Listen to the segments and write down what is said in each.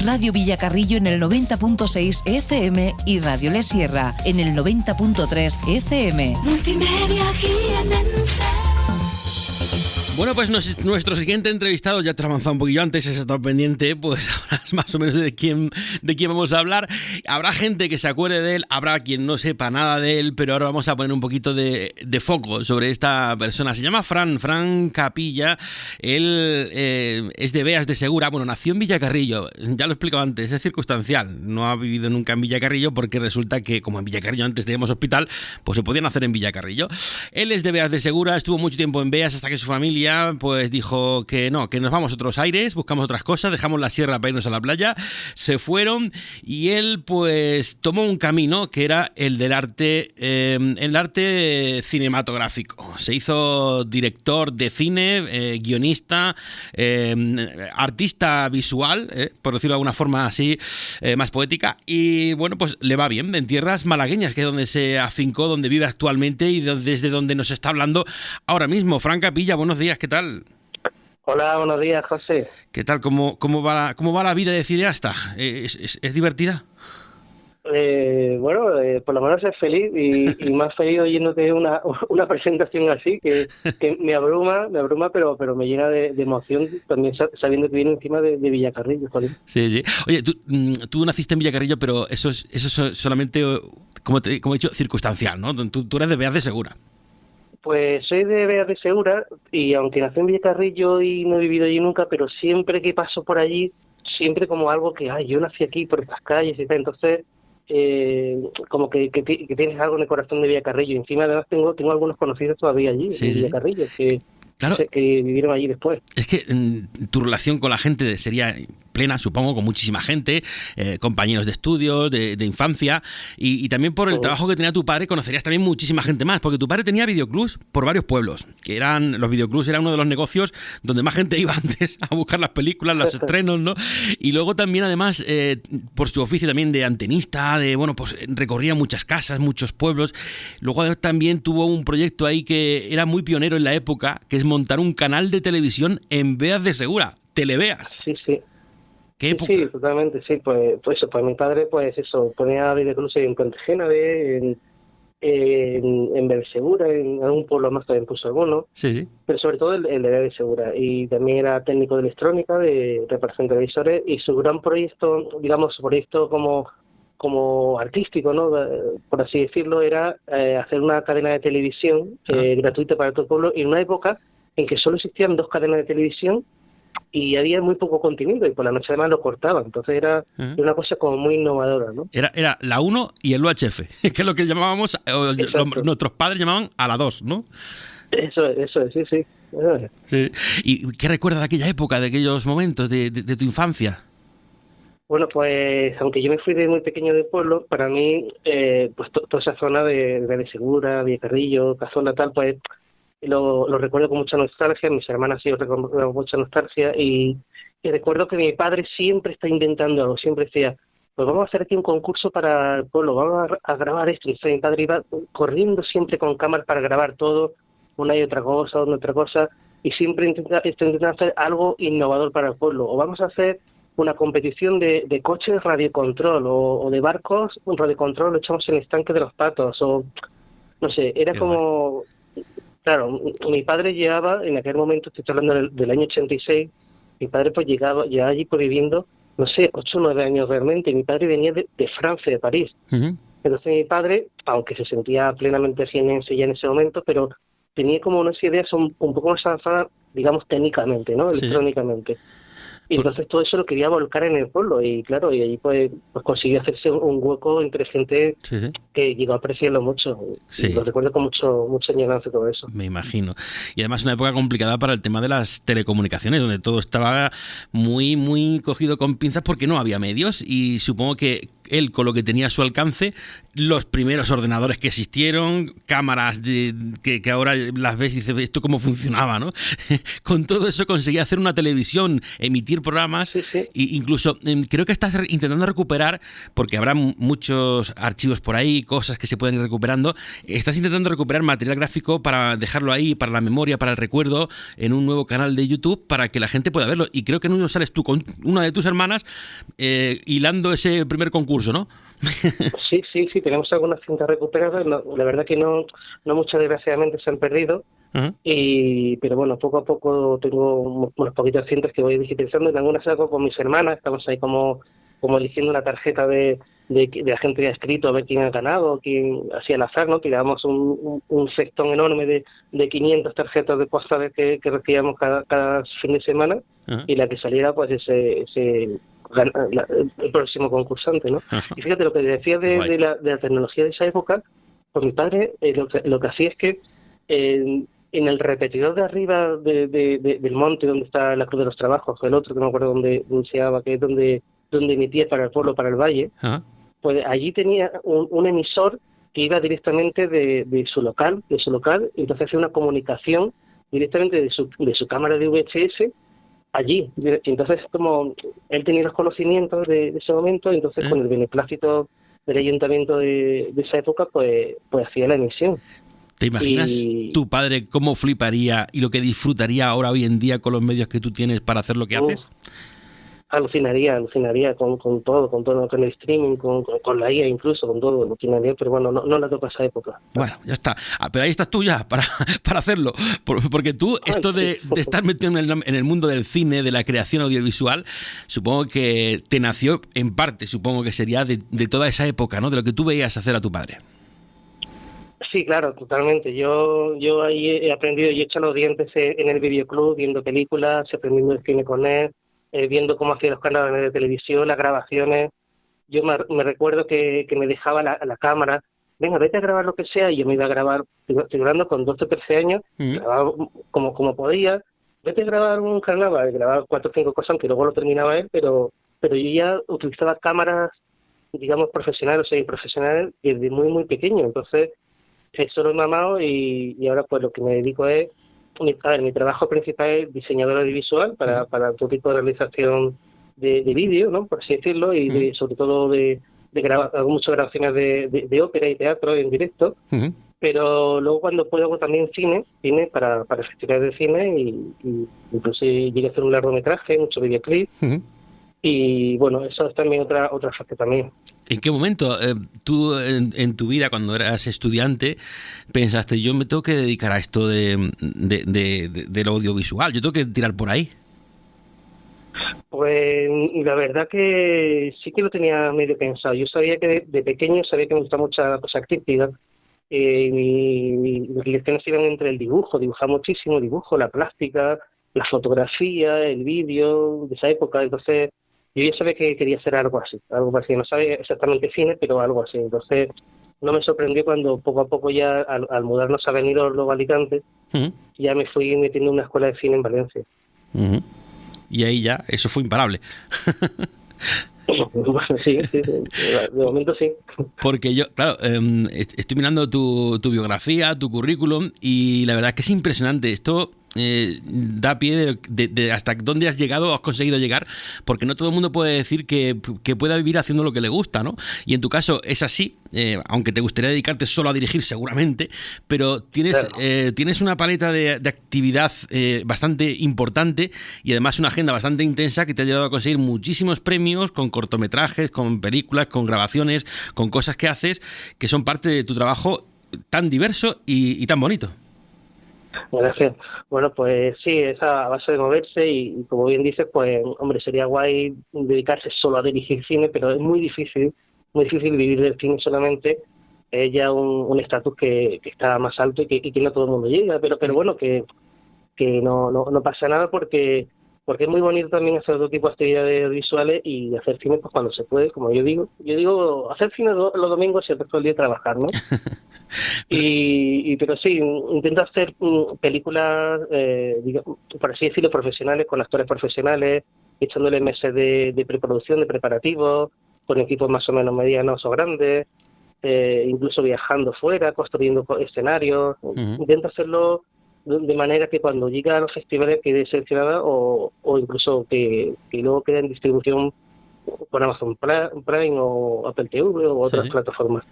Radio Villacarrillo en el 90.6 FM y Radio Le Sierra en el 90.3 FM. Multimedia Jienense. Bueno, pues nuestro siguiente entrevistado ya te ha avanzado un poquillo antes, has estado pendiente, pues sabrás más o menos de quién vamos a hablar. Habrá gente que se acuerde de él, habrá quien no sepa nada de él, pero ahora vamos a poner un poquito de foco sobre esta persona. Se llama Fran Capilla, él es de Beas de Segura, bueno, nació en Villacarrillo, ya lo he explicado antes, es circunstancial, no ha vivido nunca en Villacarrillo porque resulta que como en Villacarrillo antes teníamos hospital, pues se podían hacer en Villacarrillo. Él es de Beas de Segura, estuvo mucho tiempo en Beas hasta que su familia pues dijo que no, que nos vamos a otros aires, buscamos otras cosas, dejamos la sierra para irnos a la playa, se fueron y él pues tomó un camino que era el del arte, el arte cinematográfico. Se hizo director de cine, guionista, artista visual, por decirlo de alguna forma así, más poética, y bueno, pues le va bien en tierras malagueñas, que es donde se afincó, donde vive actualmente y desde donde nos está hablando ahora mismo. Fran Capilla, buenos días, ¿qué tal? Hola, buenos días, José. ¿Qué tal? ¿Cómo va la vida de cineasta? ¿Es divertida? Bueno, por lo menos es feliz y más feliz oyéndote una presentación así que me abruma, pero me llena de emoción también sabiendo que viene encima de Villacarrillo. Joder. Sí. Oye, tú naciste en Villacarrillo, pero eso es solamente, como he dicho, circunstancial, ¿no? Tú eres de Beas de Segura. Pues soy de Beas de Segura y aunque nací en Villacarrillo y no he vivido allí nunca, pero siempre que paso por allí, siempre como algo que, yo nací aquí por estas calles y tal, entonces como que tienes algo en el corazón de Villacarrillo. Encima además tengo algunos conocidos todavía allí, en Villacarrillo, que, claro, que vivieron allí después. Es que tu relación con la gente sería plena, supongo, con muchísima gente, compañeros de estudios, de infancia, y también por el trabajo que tenía tu padre conocerías también muchísima gente más, porque tu padre tenía videoclubs por varios pueblos, los videoclubs eran uno de los negocios donde más gente iba antes a buscar las películas, los estrenos, ¿no? Y luego también, además, por su oficio también de antenista, pues recorría muchas casas, muchos pueblos. Luego también tuvo un proyecto ahí que era muy pionero en la época, que es montar un canal de televisión en Beas de Segura, Telebeas. Sí. ¿Qué época? Sí, totalmente, sí. Pues mi padre, ponía videoclubs en Puente Génave, en Bersegura, en algún pueblo más también puso alguno. Sí. Pero sobre todo el de Bersegura. Y también era técnico de electrónica, de reparación de televisores, y su gran proyecto, como artístico, ¿no? Por así decirlo, era hacer una cadena de televisión gratuita para todo el pueblo, en una época en que solo existían 2 cadenas de televisión y había muy poco contenido y por la noche además lo cortaban, entonces era una cosa como muy innovadora, ¿no? Era la 1 y el UHF, que es lo que llamábamos, nuestros padres llamaban a la 2, ¿no? Eso es, sí. Sí. ¿Y qué recuerdas de aquella época, de aquellos momentos de tu infancia? Bueno, pues aunque yo me fui de muy pequeño del pueblo, para mí, pues toda esa zona de Segura, Villacarrillo, Cazorla, tal, pues lo recuerdo con mucha nostalgia. Mis hermanas sí lo recuerdo con mucha nostalgia y recuerdo que mi padre siempre está intentando algo, siempre decía, pues vamos a hacer aquí un concurso para el pueblo, vamos a grabar esto. Y mi padre iba corriendo siempre con cámaras para grabar todo, una y otra cosa, y siempre intenta hacer algo innovador para el pueblo. O vamos a hacer una competición de coches radiocontrol o de barcos, un radiocontrol lo echamos en el estanque de los patos, o no sé, era qué como... Bueno. Claro, mi padre llevaba, en aquel momento, estoy hablando del año 86, mi padre pues llegaba allí pues viviendo, no sé, 8 o 9 años realmente, y mi padre venía de Francia, de París. Uh-huh. Entonces mi padre, aunque se sentía plenamente cienense ya en ese momento, pero tenía como unas ideas un poco más avanzadas, digamos, técnicamente, ¿no? Electrónicamente. Y entonces todo eso lo quería volcar en el pueblo y claro, y allí pues consiguió hacerse un hueco entre gente que llegó a apreciarlo mucho. Sí. Lo recuerdo con mucha añoranza todo eso. Me imagino. Y además una época complicada para el tema de las telecomunicaciones, donde todo estaba muy, muy cogido con pinzas porque no había medios y supongo que él con lo que tenía a su alcance, los primeros ordenadores que existieron, cámaras que ahora las ves y dices, ¿esto cómo funcionaba, no? Con todo eso conseguía hacer una televisión, emitir programas, Sí, sí. e incluso creo que estás intentando recuperar, porque habrá muchos archivos por ahí, cosas que se pueden ir recuperando, estás intentando recuperar material gráfico para dejarlo ahí, para la memoria, para el recuerdo, en un nuevo canal de YouTube, para que la gente pueda verlo. Y creo que en uno sales tú con una de tus hermanas hilando ese primer concurso, ¿no? Sí, tenemos algunas cintas recuperadas, la verdad que no muchas desgraciadamente se han perdido, Ajá. pero bueno, poco a poco tengo unas poquitas cintas que voy digitalizando, en algunas hago con mis hermanas, estamos ahí como eligiendo una tarjeta de la gente que ha escrito, a ver quién ha ganado, quién hacía al azar, ¿no? Tirábamos un cestón enorme de 500 tarjetas de postales que recibíamos cada fin de semana, Ajá. y la que saliera, pues ese el próximo concursante, ¿no? Ajá. Y fíjate lo que decías Guay. de la tecnología de esa época, pues mi padre lo que hacía es que en el repetidor de arriba del monte donde está la Cruz de los Trabajos, el otro que no me acuerdo dónde se llama, que es donde emitía para el pueblo, para el valle, Ajá. pues allí tenía un emisor que iba directamente de su local, y entonces hacía una comunicación directamente de su cámara de VHS allí. Entonces, como él tenía los conocimientos de ese momento, entonces con el beneplácito del ayuntamiento de esa época, pues hacía la emisión. ¿Te imaginas tu padre cómo fliparía y lo que disfrutaría ahora hoy en día con los medios que tú tienes para hacer lo que haces? Alucinaría con todo, con el streaming, con la IA incluso, con todo, alucinaría, pero bueno, no la toca esa época. Bueno, ya está. Pero ahí estás tú ya para hacerlo. Porque tú, esto de estar metido en el mundo del cine, de la creación audiovisual, supongo que te nació en parte, supongo que sería de toda esa época, ¿no? De lo que tú veías hacer a tu padre. Sí, claro, totalmente. Yo ahí he aprendido y he hecho los dientes en el videoclub, viendo películas, aprendiendo el cine con él, viendo cómo hacía los canales de televisión, las grabaciones. Yo me recuerdo que me dejaba la cámara, venga, vete a grabar lo que sea, y yo me iba a grabar, estoy grabando con 12 o 13 años, grababa como podía, vete a grabar un carnaval, grababa 4 o 5 cosas, aunque luego lo terminaba él, pero yo ya utilizaba cámaras, digamos, profesionales o semiprofesionales desde muy, muy pequeño. Entonces, eso lo he mamado, y ahora pues lo que me dedico es, mi trabajo principal es diseñador audiovisual para todo tipo de realización de vídeo, ¿no? Por así decirlo, y sobre todo hago muchas grabaciones de ópera y teatro en directo, pero luego cuando puedo hago también cine para festivales de cine, y incluso llegué a hacer un largometraje, mucho videoclip, y bueno, eso es también otra faceta mía. ¿En qué momento tú en tu vida, cuando eras estudiante, pensaste, yo me tengo que dedicar a esto del audiovisual, yo tengo que tirar por ahí? Pues la verdad que sí que lo tenía medio pensado. Yo sabía que de pequeño sabía que me gustaba mucho la cosa artística. Mis lecciones iban entre el dibujaba muchísimo, la plástica, la fotografía, el vídeo de esa época. Entonces yo ya sabía que quería hacer algo así. No sabía exactamente cine, pero algo así. Entonces no me sorprendió cuando poco a poco ya al mudarnos a Benidorm, luego a Alicante, ya me fui metiendo en una escuela de cine en Valencia. Y ahí ya, eso fue imparable. Bueno, sí, de momento sí. Porque yo, claro, estoy mirando tu biografía, tu currículum, y la verdad es que es impresionante. Esto da pie de hasta dónde has llegado o has conseguido llegar, porque no todo el mundo puede decir que pueda vivir haciendo lo que le gusta, ¿no? Y en tu caso es así, aunque te gustaría dedicarte solo a dirigir seguramente, pero tienes una paleta de actividad bastante importante, y además una agenda bastante intensa que te ha ayudado a conseguir muchísimos premios con cortometrajes, con películas, con grabaciones, con cosas que haces que son parte de tu trabajo tan diverso y tan bonito. Gracias. Bueno, pues sí, es a base de moverse, y como bien dices, pues hombre, sería guay dedicarse solo a dirigir cine, pero es muy difícil vivir del cine solamente. Es ya un estatus que está más alto, y que no todo el mundo llega, pero bueno, que no pasa nada, porque es muy bonito también hacer otro tipo de actividades visuales, y hacer cine pues cuando se puede, como yo digo, hacer cine los domingos y el resto del día trabajar, ¿no? Pero sí, intento hacer películas, por así decirlo, profesionales, con actores profesionales, echándole meses de preproducción, de preparativos, con equipos más o menos medianos o grandes, incluso viajando fuera, construyendo escenarios. Intento hacerlo de manera que cuando llega a los festivales quede seleccionada o incluso que luego quede en distribución por Amazon Prime o Apple TV o otras plataformas.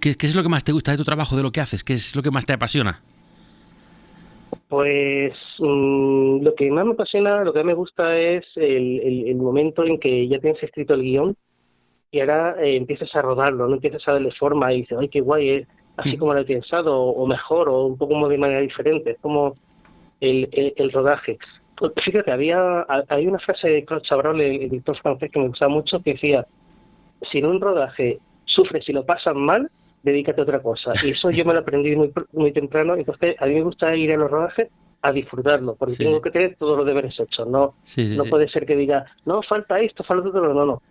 ¿Qué es lo que más te gusta de tu trabajo, de lo que haces? ¿Qué es lo que más te apasiona? Pues lo que más me apasiona, lo que más me gusta es el momento en que ya tienes escrito el guión y ahora empiezas a rodarlo, no empiezas a darle forma y dices, ay, qué guay, así como lo he pensado, o mejor, o un poco de manera diferente. Es como el rodaje. Fíjate, hay una frase de Claude Chabrol, el editor francés, que me gustaba mucho, que decía, si en un rodaje sufres y lo pasas mal, dedícate a otra cosa. Y eso yo me lo aprendí muy temprano. Entonces, a mí me gusta ir a los rodajes a disfrutarlo, porque tengo que tener todos los deberes hechos. No puede ser que diga, no, falta esto, falta otro. No.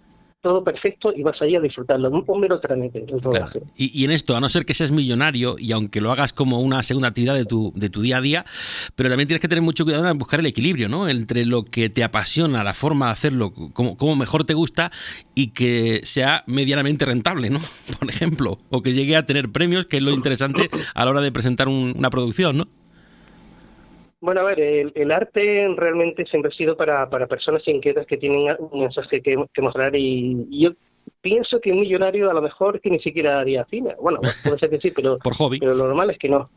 Todo perfecto y vas allí a disfrutarlo. Un mero trámite el rodaje. Claro. Y en esto, a no ser que seas millonario y aunque lo hagas como una segunda actividad de tu día a día, pero también tienes que tener mucho cuidado en buscar el equilibrio, ¿no? Entre lo que te apasiona, la forma de hacerlo, como mejor te gusta y que sea medianamente rentable, ¿no? Por ejemplo, o que llegue a tener premios, que es lo interesante a la hora de presentar una producción, ¿no? Bueno, a ver, el arte realmente siempre ha sido para personas inquietas que tienen un mensaje que mostrar y yo pienso que un millonario a lo mejor que ni siquiera haría cine. Bueno, puede ser que sí, pero, por hobby. Pero lo normal es que no.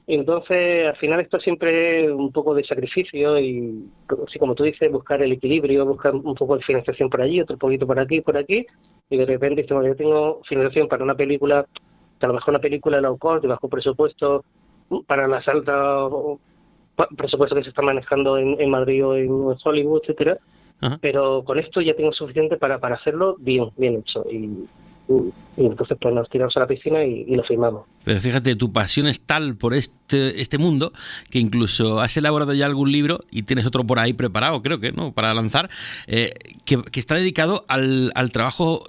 Entonces, al final esto siempre un poco de sacrificio y, así como tú dices, buscar el equilibrio, buscar un poco de financiación por allí, otro poquito por aquí, y de repente yo tengo financiación para una película, que a lo mejor una película low cost, de bajo presupuesto, para las altas presupuesto que se está manejando en Madrid o en Hollywood, etcétera. Ajá. Pero con esto ya tengo suficiente para hacerlo bien hecho. Y entonces pues nos tiramos a la piscina y lo filmamos. Pero fíjate, tu pasión es tal por este mundo que incluso has elaborado ya algún libro y tienes otro por ahí preparado, creo que, ¿no?, para lanzar, que está dedicado al trabajo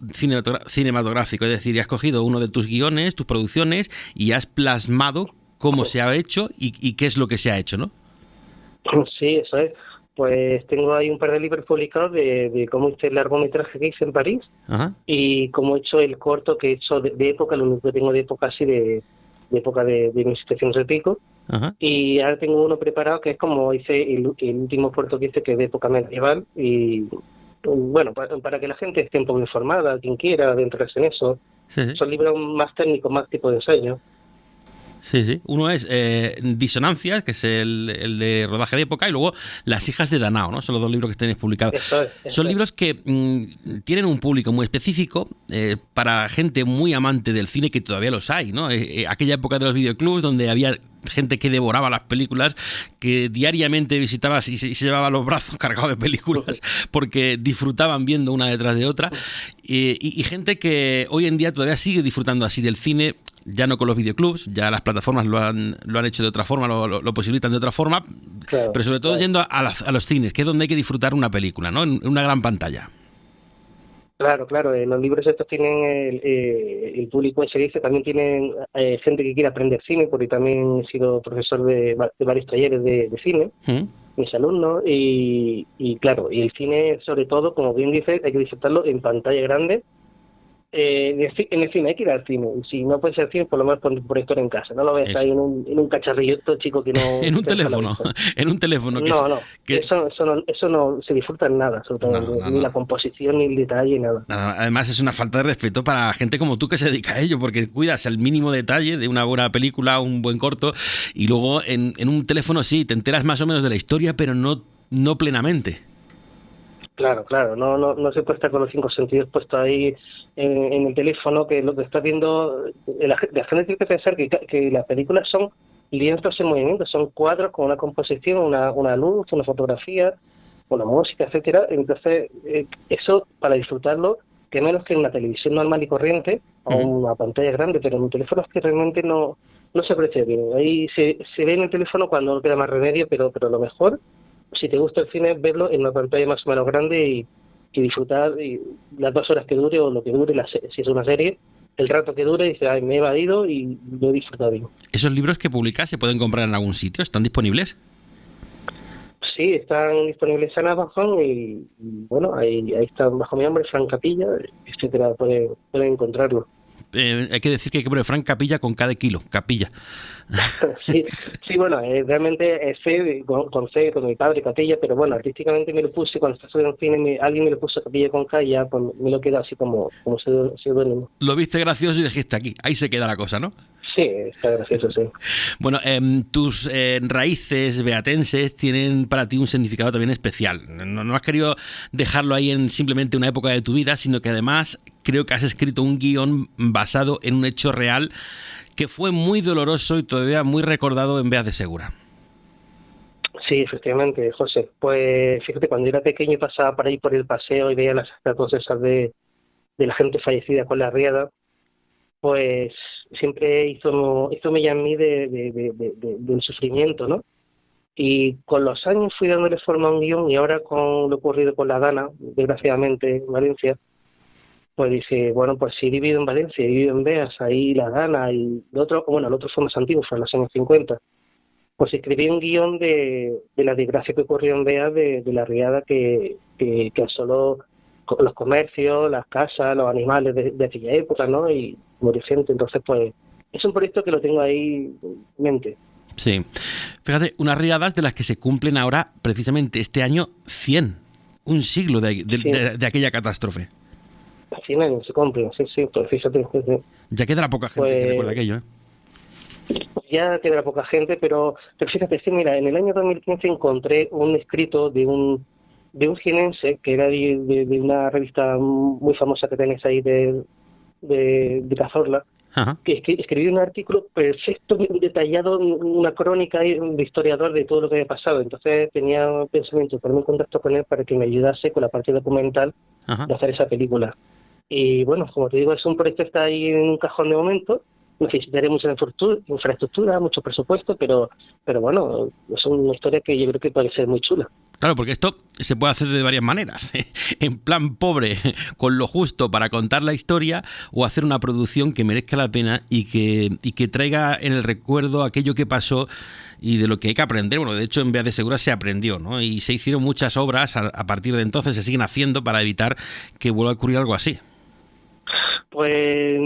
cinematográfico. Es decir, has cogido uno de tus guiones, tus producciones y has plasmado cómo se ha hecho y qué es lo que se ha hecho, ¿no? Sí, eso es. Pues tengo ahí un par de libros publicados de cómo hice el largometraje que hice en París. Ajá. Y cómo he hecho el corto que he hecho de época, lo único que tengo de época así de época de 1700 y pico. Ajá. Y ahora tengo uno preparado que es como hice el último corto que hice, que es de época medieval. Y bueno, para que la gente esté un poco informada, quien quiera adentrarse en eso. Sí. Son libros más técnicos, más tipo de ensayo. Sí. Uno es Disonancias, que es el de rodaje de época, y luego Las hijas de Danao, ¿no? Son los dos libros que tenéis publicados. Eso Son libros que tienen un público muy específico para gente muy amante del cine, que todavía los hay, ¿no? Aquella época de los videoclubs donde había gente que devoraba las películas, que diariamente visitaba y se llevaba los brazos cargados de películas porque disfrutaban viendo una detrás de otra, y gente que hoy en día todavía sigue disfrutando así del cine. Ya no con los videoclubs, ya las plataformas lo han hecho de otra forma, lo posibilitan de otra forma, claro, pero sobre todo yendo a los cines, que es donde hay que disfrutar una película, ¿no? En una gran pantalla. Claro. Los libros estos tienen el público en serie, también tienen gente que quiere aprender cine, porque también he sido profesor de varios talleres de cine, mis alumnos, y claro, y el cine, sobre todo, como bien dices, hay que disfrutarlo en pantalla grande. En el cine hay que ir al cine. Si no puede ser cine, por lo menos pon proyector en casa. No lo ves ahí en un cacharrillo chico que no. En un teléfono. En un teléfono. Eso no se disfruta en nada, ni la composición, ni el detalle, nada. Además, es una falta de respeto para gente como tú que se dedica a ello, porque cuidas el mínimo detalle de una buena película, un buen corto, y luego en un teléfono sí, te enteras más o menos de la historia, pero no plenamente. Claro, no se puede estar con los 5 sentidos puestos ahí en el teléfono, que lo que estás viendo, la gente tiene que pensar que las películas son lienzos en movimiento, son cuadros con una composición, una luz, una fotografía, una música, etcétera. Entonces, eso para disfrutarlo, que menos que en una televisión normal y corriente, o una pantalla grande, pero en un teléfono es que realmente no se aprecia bien. Ahí se ve en el teléfono cuando no queda más remedio, pero lo mejor, si te gusta el cine, verlo en una pantalla más o menos grande y disfrutar las 2 horas que dure o lo que dure, si es una serie, el rato que dure, y dice, ay, me he evadido y lo he disfrutado bien. ¿Esos libros que publicas se pueden comprar en algún sitio? ¿Están disponibles? Sí, están disponibles en Amazon y bueno, ahí están bajo mi nombre, Fran Capilla, etcétera, pueden encontrarlo. Hay que decir que hay que poner Fran Capilla con cada kilo, Capilla. Sí, sí, bueno, realmente es C, con C, con mi padre, Capilla, pero bueno, artísticamente me lo puse, cuando estás en el cine, alguien me lo puso Capilla con K y ya pues, me lo queda así como seudónimo. Lo viste gracioso y dijiste aquí, ahí se queda la cosa, ¿no? Sí, está gracioso, sí. Bueno, tus raíces beatenses tienen para ti un significado también especial. No has querido dejarlo ahí en simplemente una época de tu vida, sino que además creo que has escrito un guión basado en un hecho real que fue muy doloroso y todavía muy recordado en Beas de Segura. Sí, efectivamente, José. Pues fíjate, cuando era pequeño y pasaba por ahí por el paseo y veía las estatuas esas de la gente fallecida con la riada, pues siempre hizo mella en mí del sufrimiento, ¿no? Y con los años fui dándole forma a un guión y ahora con lo ocurrido con la Dana, desgraciadamente, en Valencia, pues dice, bueno, pues si he vivido en Valencia, he vivido en Beas, ahí la Dana y el otro fue más antiguo, fue en los años 50. Pues escribí un guión de la desgracia que ocurrió en Beas, de la riada que asoló los comercios, las casas, los animales de aquella época, ¿no? Y murió gente. Entonces, pues, es un proyecto que lo tengo ahí en mente. Sí. Fíjate, unas riadas de las que se cumplen ahora, precisamente este año, 100. Un siglo de aquella catástrofe. 100 años se cumplen, sí, pues fíjate. Ya quedará poca gente que recuerda aquello, ¿eh? Ya quedará poca gente, pero fíjate, sí, mira, en el año 2015 encontré un escrito de un jienense que era de una revista muy famosa que tenéis ahí de Cazorla, Ajá. que escribió un artículo perfecto, detallado, una crónica de historiador de todo lo que había pasado. Entonces tenía pensamiento de ponerme en contacto con él para que me ayudase con la parte documental Ajá. de hacer esa película. Y bueno, como te digo, es un proyecto que está ahí en un cajón de momento. Necesitaré mucha infraestructura, mucho presupuesto, pero bueno, es una historia que yo creo que puede ser muy chula. Claro, porque esto se puede hacer de varias maneras. En plan pobre, con lo justo para contar la historia, o hacer una producción que merezca la pena y que traiga en el recuerdo aquello que pasó y de lo que hay que aprender. Bueno, de hecho en Beas de Segura se aprendió, ¿no? Y se hicieron muchas obras a partir de entonces, se siguen haciendo para evitar que vuelva a ocurrir algo así. Pues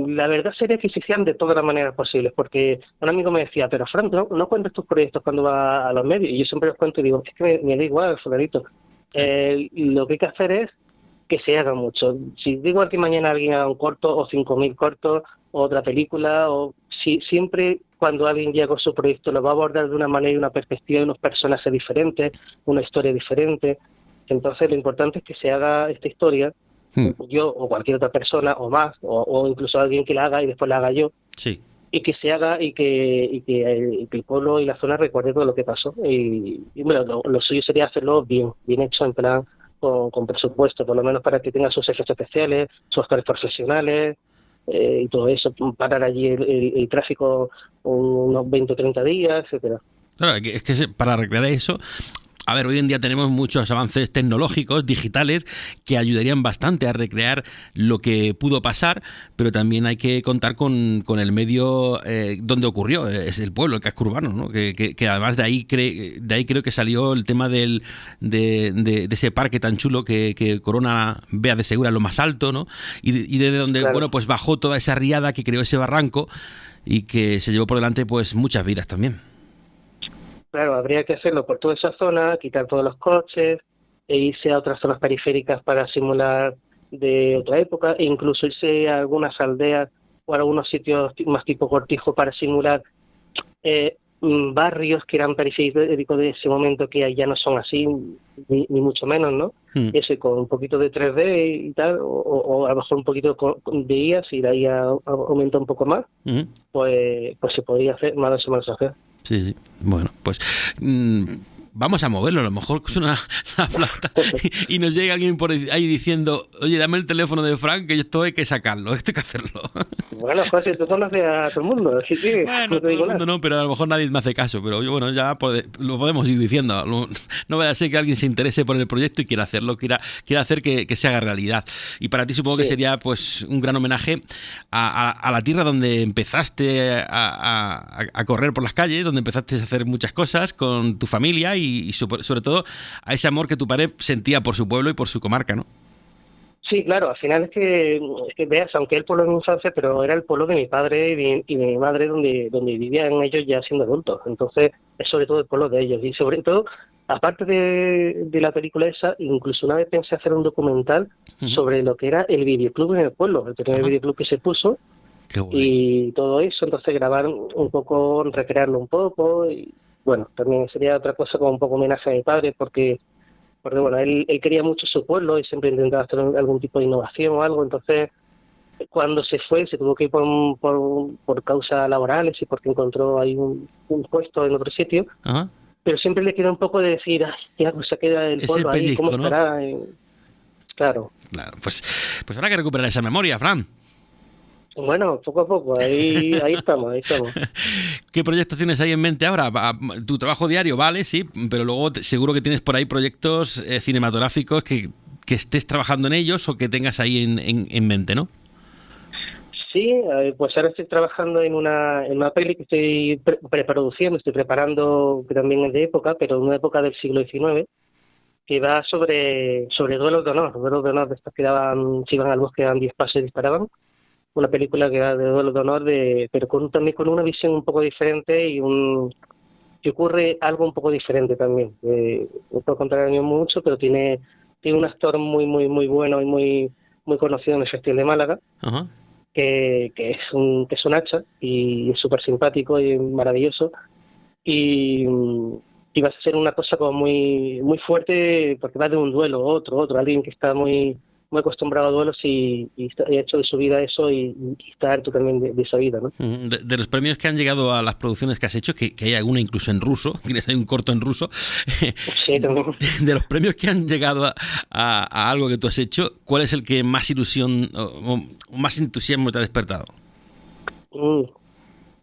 la verdad sería que se hicieran de todas las maneras posibles, porque un amigo me decía, pero Frank, no cuentes tus proyectos cuando vas a los medios, y yo siempre los cuento y digo, es que me da igual, fulanito. Lo que hay que hacer es que se haga mucho. Si digo que mañana alguien haga un corto, o 5.000 cortos, o otra película, o si siempre cuando alguien llega con su proyecto lo va a abordar de una manera y una perspectiva de unos personajes diferentes, una historia diferente. Entonces lo importante es que se haga esta historia, yo o cualquier otra persona o más, o incluso alguien que la haga y después la haga yo, Sí. y que se haga y que el pueblo y la zona recuerde todo lo que pasó. Y bueno, lo suyo sería hacerlo bien hecho, en plan con presupuesto, por lo menos para que tenga sus efectos especiales, sus actores profesionales y todo eso, parar allí el tráfico unos 20 o 30 días, etcétera. Claro, es que para recrear eso, a ver, hoy en día tenemos muchos avances tecnológicos, digitales, que ayudarían bastante a recrear lo que pudo pasar, pero también hay que contar con el medio donde ocurrió, es el pueblo, el casco urbano, ¿no? Que además de ahí creo que salió el tema de ese parque tan chulo que corona Beas de Segura, lo más alto, ¿no? Y desde donde, Claro. bueno, pues bajó toda esa riada que creó ese barranco y que se llevó por delante pues muchas vidas también. Claro, habría que hacerlo por toda esa zona, quitar todos los coches e irse a otras zonas periféricas para simular de otra época, e incluso irse a algunas aldeas o a algunos sitios más tipo cortijo para simular barrios que eran periféricos de ese momento que ya no son así, ni mucho menos, ¿no? Eso, y con un poquito de 3D y tal, o a lo mejor un poquito de IA, si la IA aumenta un poco más, pues se podría hacer más o menos hacer. Sí. Bueno, pues vamos a moverlo. A lo mejor suena la flauta y nos llega alguien por ahí diciendo, oye, dame el teléfono de Frank, que esto hay que sacarlo, esto hay que hacerlo. Bueno, José, tú conoces a todo el mundo, así que Bueno, no te todo digo el mundo nada. no, pero a lo mejor nadie me hace caso. Pero bueno, ya lo podemos ir diciendo. No vaya a ser que alguien se interese por el proyecto y quiera hacerlo, quiera hacer que se haga realidad. Y para ti supongo que sería pues un gran homenaje a la tierra donde empezaste a correr por las calles, donde empezaste a hacer muchas cosas con tu familia y sobre todo a ese amor que tu padre sentía por su pueblo y por su comarca, ¿no? Sí, claro, al final es que veas, aunque el pueblo de mi infancia, pero era el pueblo de mi padre y de mi madre donde vivían ellos ya siendo adultos. Entonces, es sobre todo el pueblo de ellos. Y sobre todo, aparte de la película esa, incluso una vez pensé hacer un documental sobre lo que era el videoclub en el pueblo, el primer videoclub que se puso. Qué guay. Y todo eso, entonces grabar un poco, recrearlo un poco. Y bueno, también sería otra cosa como un poco homenaje a mi padre, porque bueno, él quería mucho su pueblo y siempre intentaba hacer algún tipo de innovación o algo. Entonces, cuando se fue, se tuvo que ir por causas laborales y porque encontró ahí un puesto en otro sitio. Ajá. Pero siempre le queda un poco de decir, ay, ya se queda el Ese pueblo ahí, pellizco, ¿cómo ¿no? estará? Claro. Claro, pues habrá que recuperar esa memoria, Fran. Bueno, poco a poco, ahí estamos. ¿Qué proyectos tienes ahí en mente ahora? Tu trabajo diario, vale, sí, pero luego seguro que tienes por ahí proyectos cinematográficos que estés trabajando en ellos o que tengas ahí en mente, ¿no? Sí, pues ahora estoy trabajando en una peli que estoy preproduciendo, estoy preparando, que también es de época, pero en una época del siglo XIX, que va sobre duelos de honor de estos que se iban al bosque, daban 10 pasos y disparaban. Una película que va de duelo de honor, pero también con una visión un poco diferente que ocurre algo un poco diferente también. No puedo contar mucho, pero tiene un actor muy bueno y muy conocido en el Festival de Málaga, Ajá. que es un hacha y es súper simpático y maravilloso. Y vas a ser una cosa como muy fuerte, porque va de un duelo, otro, alguien que está muy acostumbrado a duelos y ha hecho de su vida eso y está harto también de esa vida, ¿no? De los premios que han llegado a las producciones que has hecho, que hay alguna incluso en ruso, tienes ahí un corto en ruso. Sí, también. De los premios que han llegado a algo que tú has hecho, ¿cuál es el que más ilusión o más entusiasmo te ha despertado?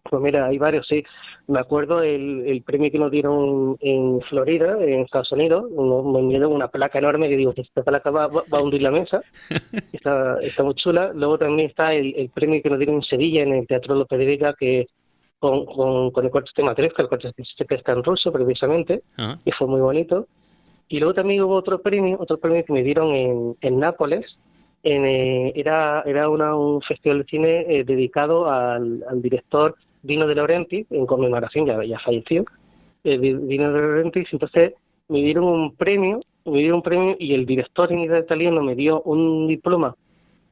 Pues mira, hay varios, sí. Me acuerdo el premio que nos dieron en Florida, en Estados Unidos. Me dieron una placa enorme que digo, esta placa va a hundir la mesa. Está muy chula. Luego también está el premio que nos dieron en Sevilla, en el Teatro López de Vega, que con el cuarto tema 3, que el cuarto que está en ruso, precisamente, y fue muy bonito. Y luego también hubo otro premio que me dieron en Nápoles. Era un festival de cine dedicado al director Dino De Laurentiis, en conmemoración, ya falleció, Dino De Laurentiis. Entonces me dieron un premio y el director en italiano me dio un diploma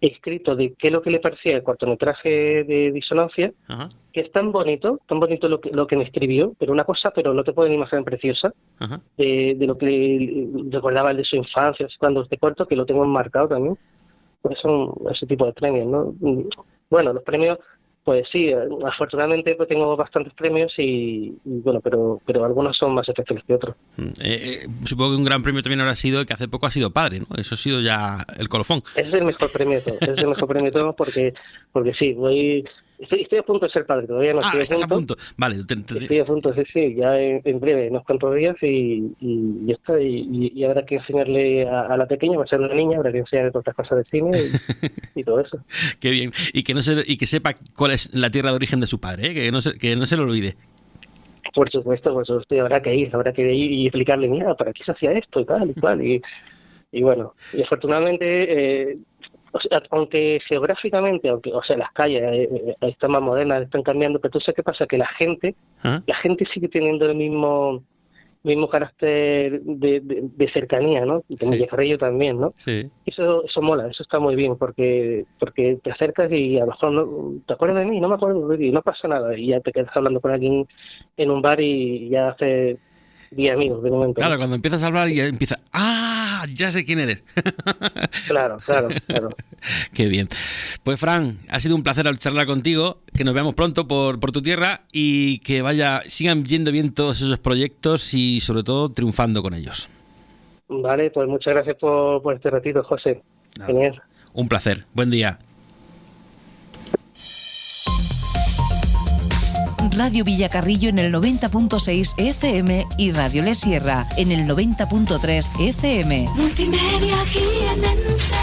escrito de qué es lo que le parecía el cortometraje de Disonancia. Ajá. Que es tan bonito lo que me escribió, pero no te pueden imaginar, preciosa. Ajá. De lo que recordaba el de su infancia, cuando este corto, que lo tengo enmarcado también. Pues son ese tipo de premios, ¿no? Bueno, los premios, pues sí, afortunadamente pues tengo bastantes premios y bueno, pero algunos son más especiales que otros. Supongo que un gran premio también habrá sido que hace poco has sido padre, ¿no? Eso ha sido ya el colofón. Es el mejor premio de todos, porque sí, estoy a punto de ser padre, todavía no estoy estás a punto. Vale, estoy a punto, sí, ya en breve, unos cuantos días y ya está, y habrá que enseñarle a la pequeña, va a ser una niña, habrá que enseñarle todas estas cosas de cine y todo eso. Qué bien, y que sepa cuál es la tierra de origen de su padre, que no se lo olvide. Por supuesto, habrá que ir y explicarle, mira, ¿para qué se hacía esto y tal y cual? Y bueno, y afortunadamente, aunque geográficamente, las calles están más modernas, están cambiando, pero tú sabes qué pasa, que la gente sigue teniendo el mismo carácter de cercanía, ¿no? De Villacarrillo también, ¿no? Sí. Eso mola, eso está muy bien, porque te acercas y a lo mejor no te acuerdas de mí, no me acuerdo de ti, no pasa nada, y ya te quedas hablando con alguien en un bar y ya hace 10 amigos de momento. Claro, cuando empiezas a hablar y ya empieza, ya sé quién eres. Claro. Qué bien. Pues Fran, ha sido un placer charlar contigo, que nos veamos pronto por tu tierra y que sigan yendo bien todos esos proyectos y sobre todo triunfando con ellos. Vale, pues muchas gracias por este ratito, José. Genial. Un placer. Buen día. Radio Villacarrillo en el 90.6 FM y Radio Le Sierra en el 90.3 FM. Multimedia jienense.